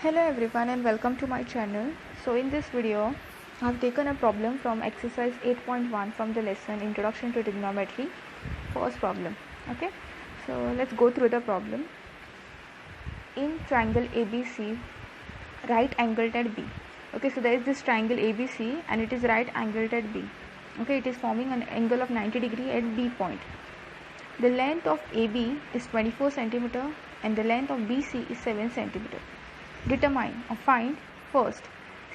Hello everyone and welcome to my channel. So in this video I have taken a problem from exercise 8.1 from the lesson Introduction to Trigonometry. First problem. Okay, so let's go through the problem. In triangle ABC, right angled at B. Okay, so there is this triangle ABC and it is right angled at B. Okay, it is forming an angle of 90 degree at B point. The length of AB is 24 centimeter and the length of BC is 7 centimeter. Determine or find first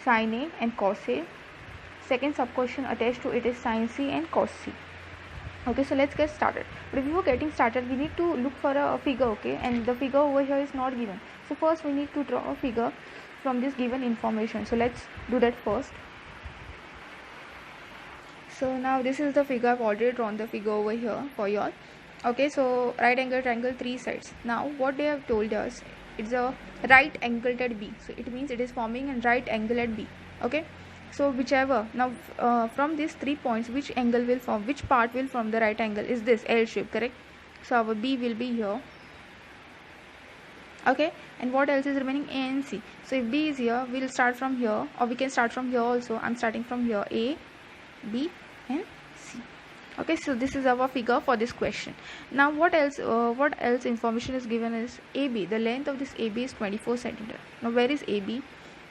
sin A and cos A. Second sub question attached to it is sin C and cos C. Okay, so let's get started. But before getting started, we need to look for a figure, okay, and the figure over here is not given. So first we need to draw a figure from this given information. So let's do that first. So now this is the figure. I've already drawn the figure over here for y'all. Okay, so right angle triangle, three sides. Now what they have told us, it's a right angle at B, so it means it is forming a right angle at B. Okay, so whichever, now from these 3 points, which angle will form, which part will form the right angle is this L shape, correct? So our B will be here. Okay, and what else is remaining? A and C. So if B is here, we'll start from here, or we can start from here also. I'm starting from here, A, B and C. Okay, so this is our figure for this question. Now what else information is given is AB. The length of this AB is 24 centimeter. Now where is AB?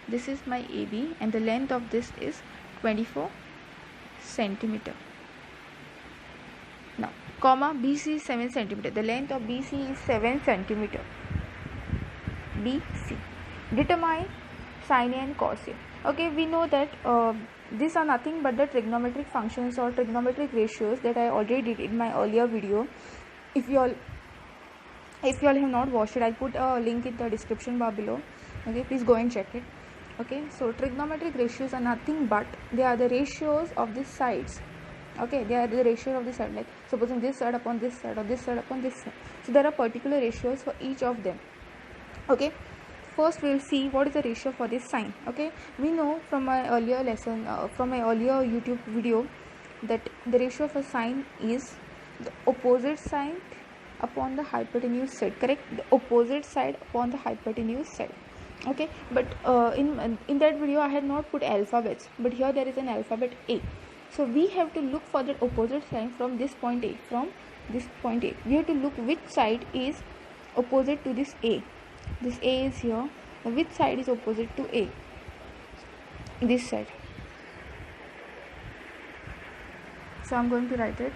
This is my AB and the length of this is 24 centimeter. Now comma, BC is 7 centimeter. The length of BC is 7 centimeter. BC. Determine sin A and cos A. Okay, we know that these are nothing but the trigonometric functions or trigonometric ratios that I already did in my earlier video. If you all have not watched it, I'll put a link in the description bar below. Okay, please go and check it. Okay, so trigonometric ratios are nothing but they are the ratios of the sides. Okay, they are the ratio of the side, like supposing this side upon this side or this side upon this side. So there are particular ratios for each of them. Okay, first we will see what is the ratio for this sine. Okay, we know from my earlier lesson, from my earlier YouTube video, that the ratio of a sine is the opposite side upon the hypotenuse side, correct? The opposite side upon the hypotenuse side. Okay, but in that video I had not put alphabets, but here there is an alphabet A. So we have to look for the opposite side from this point A. From this point A, we have to look which side is opposite to this A. This A is here. Which side is opposite to A? This side. So I'm going to write it.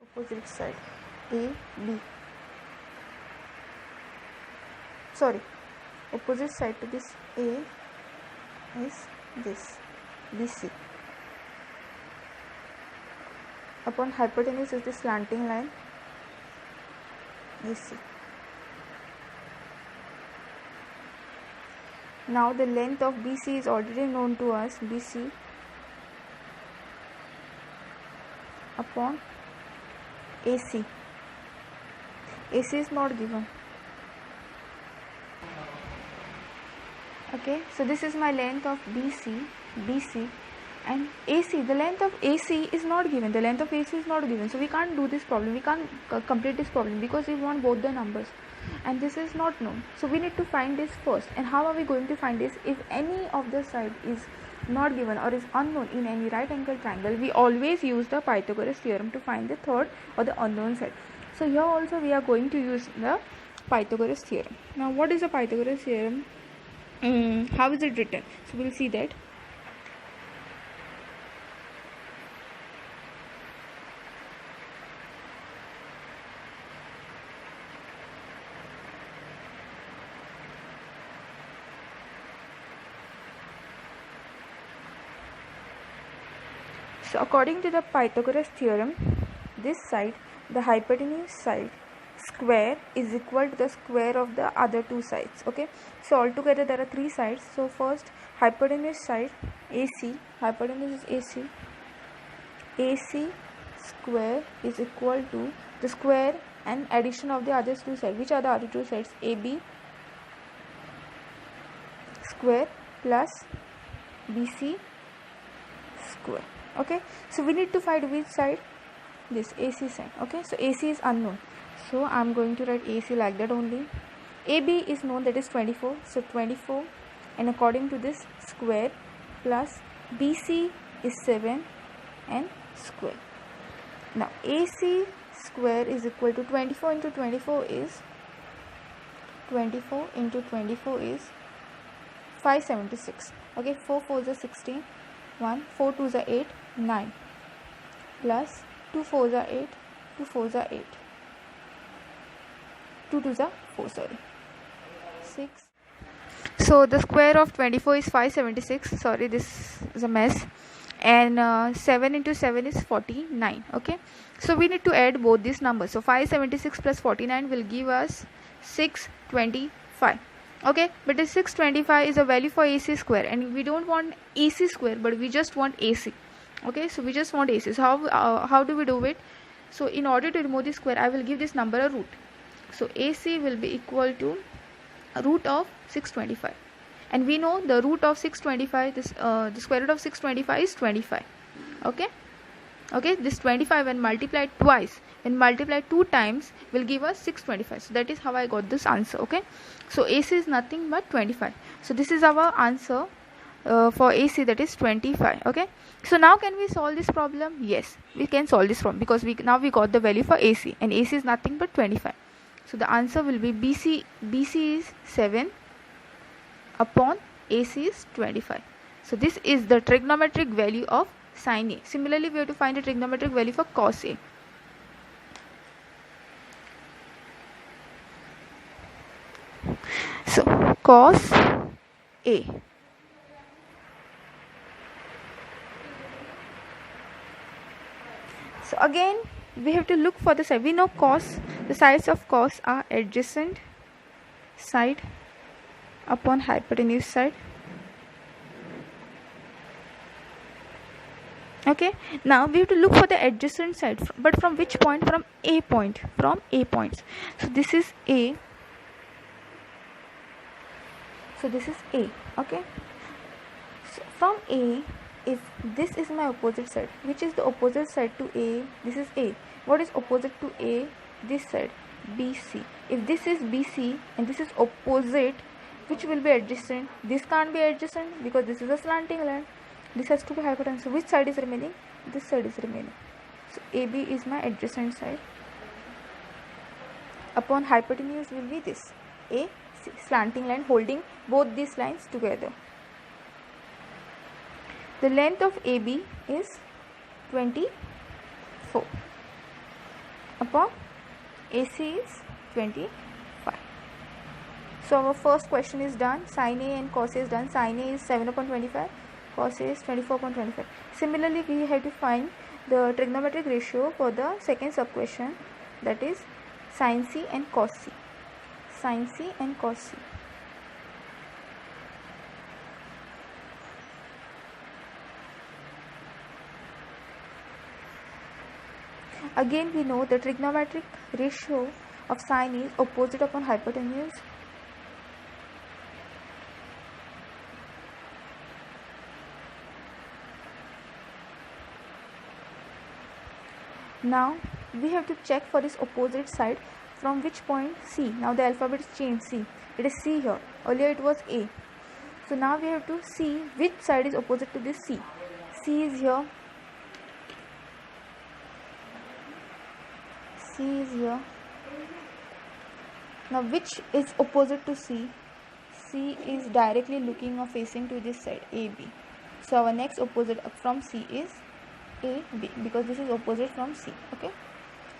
Opposite side. A, B. Sorry. Opposite side to this A is this. BC. Upon hypotenuse is the slanting line. AC. Now the length of BC is already known to us. BC upon AC. AC is not given. Okay, so this is my length of BC, and AC. The length of AC is not given. The length of AC is not given. So we can't do this problem. We can't complete this problem because we want both the numbers. And this is not known, so we need to find this first. And how are we going to find this? If any of the side is not given or is unknown in any right angle triangle, we always use the Pythagoras theorem to find the third or the unknown side. So here also we are going to use the Pythagoras theorem. Now what is the Pythagoras theorem? How is it written? So we'll see that. So according to the Pythagoras theorem, this side, the hypotenuse side square is equal to the square of the other two sides. Okay, so altogether there are three sides. So first, hypotenuse side AC, hypotenuse is AC, AC square is equal to the square and addition of the other two sides. Which are the other two sides? AB square plus BC square. Okay, so we need to find which side? This AC side. Okay, so AC is unknown, so I'm going to write AC like that only. AB is known, that is 24. So 24, and according to this, square, plus BC is 7 and square. Now AC square is equal to 24 into 24 is 576. Okay, 4 4s are 16, 1 4 2s are 8, 9, plus 2 4s are 8, 2 4s are 8, 2 2s are 4, sorry, 6. So the square of 24 is 576. Sorry, this is a mess. And 7 into 7 is 49. Okay, so we need to add both these numbers. So 576 plus 49 will give us 625. Okay, but this 625 is a value for AC square, and we don't want AC square, but we just want AC. Okay, so we just want AC. So how do we do it? So in order to remove this square, I will give this number a root. So AC will be equal to root of 625, and we know the root of 625, this the square root of 625 is 25. Okay, this 25 when multiplied twice, when multiplied 2 times, will give us 625. So that is how I got this answer. Okay, so AC is nothing but 25. So this is our answer for AC, that is 25. Okay, so now can we solve this problem? Yes, we can solve this problem, because we got the value for AC, and AC is nothing but 25. So the answer will be BC is 7 upon AC is 25. So this is the trigonometric value of sin A. Similarly, we have to find the trigonometric value for cos A. So cos A. So again, we have to look for the side. We know cos, the sides of cos are adjacent side upon hypotenuse side. Okay, now we have to look for the adjacent side, but from which point? From A point, from A points. So this is A. So this is A. Okay, so from A, if this is my opposite side, which is the opposite side to A? This is A. What is opposite to A? This side, BC. If this is BC and this is opposite, which will be adjacent? This can't be adjacent because this is a slanting line. This has to be hypotenuse. So which side is remaining? This side is remaining. So AB is my adjacent side. Upon hypotenuse will be this AC, slanting line holding both these lines together. The length of AB is 24 upon AC is 25. So our first question is done. Sin A and cos A is done. Sin A is 7 upon 25. Cos A is 24 upon 25. Similarly, we have to find the trigonometric ratio for the second sub question, that is sin C and cos C. Sin C and cos C. Again, we know the trigonometric ratio of sin is opposite upon hypotenuse. Now we have to check for this opposite side from which point? C. Now the alphabet is changed. C. It is C here. Earlier it was A. So now we have to see which side is opposite to this C. C is here. C is here. Now which is opposite to C? C is directly looking or facing to this side, AB. So our next opposite from C is AB, because this is opposite from C. Okay,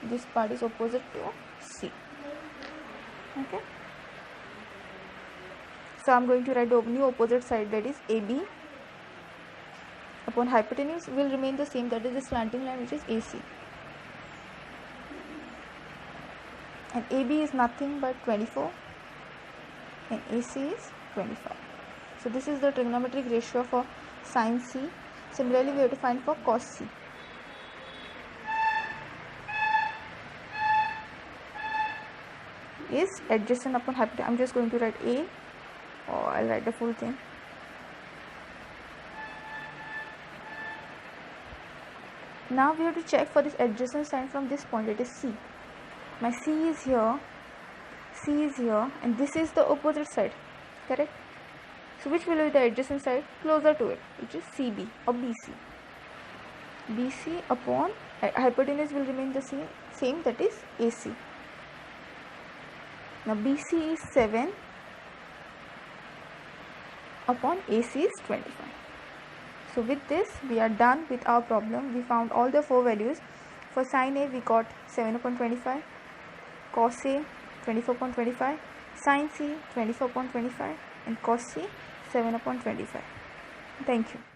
this part is opposite to C. Okay, so I'm going to write the new opposite side, that is AB upon hypotenuse will remain the same, that is the slanting line, which is AC. And AB is nothing but 24 and AC is 25. So this is the trigonometric ratio for sin C. Similarly, we have to find for cos C. Is adjacent upon hypotenuse. I'm just going to write A, or I'll write the full thing. Now we have to check for this adjacent side from this point, it is C. My C is here. C is here and this is the opposite side, correct? So which will be the adjacent side closer to it, which is CB or BC. BC upon hypotenuse will remain the same, that is AC. Now BC is 7 upon AC is 25. So with this we are done with our problem. We found all the 4 values. For sin A we got 7 upon 25, cos A 24 upon 25, sin C 24 upon 25 and cos C 7 upon 25. Thank you.